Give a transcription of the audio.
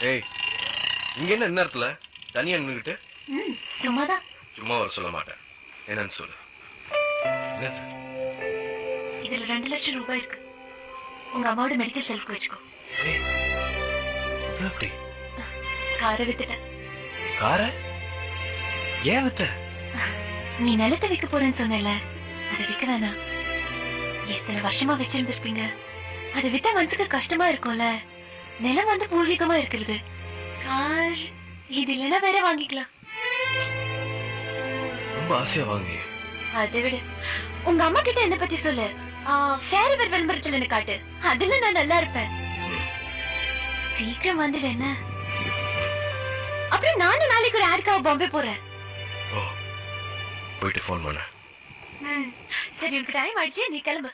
ஏய், இங்க என்ன நேரத்துல தனியா நின்னுகிட்டு? சும்மாதான். சும்மா வர சொல்ல மாட்டேன். என்னன்னு சொல்லு. என்ன சார்? இதுல 2 லட்சம் ரூபாய் இருக்கு. உங்க அம்மாவோட மெடிக்கல் செல்ஃப்க்கு வச்சுக்கோ. ஏய், எப்படி? காரை வித்துட்டேன். கார? ஏன் வித்த? நீ நிலத்தை விற்க போறேன்னு சொன்னல, அதை விற்க வேணாம். எத்தனை வருஷமா வச்சிருந்திருப்பீங்க. அதை வித்தா மனசுக்கு கஷ்டமா இருக்கும்ல. நிலம் வந்து பூர்வீகமா இருக்கிறது. கார் இது இல்லைன்னா வேற வாங்கிக்கலாம். ரொம்ப ஆசையா வாங்கி. அதை விட உங்க அம்மா கிட்ட என்ன பத்தி சொல்லு. ஃபேரிவர் விளம்பரத்துல என்ன காட்டு. அதுல நான் நல்லா இருப்பேன். சீக்கிரம் வந்துடு என்ன. அப்புறம் நானும் நாளைக்கு ஒரு ஆட்காக பாம்பே போறேன். ஓ, போயிட்டு ஃபோன் பண்ண. சரி, உனக்கு டைம் ஆயிடுச்சு, நீ கிளம்பு.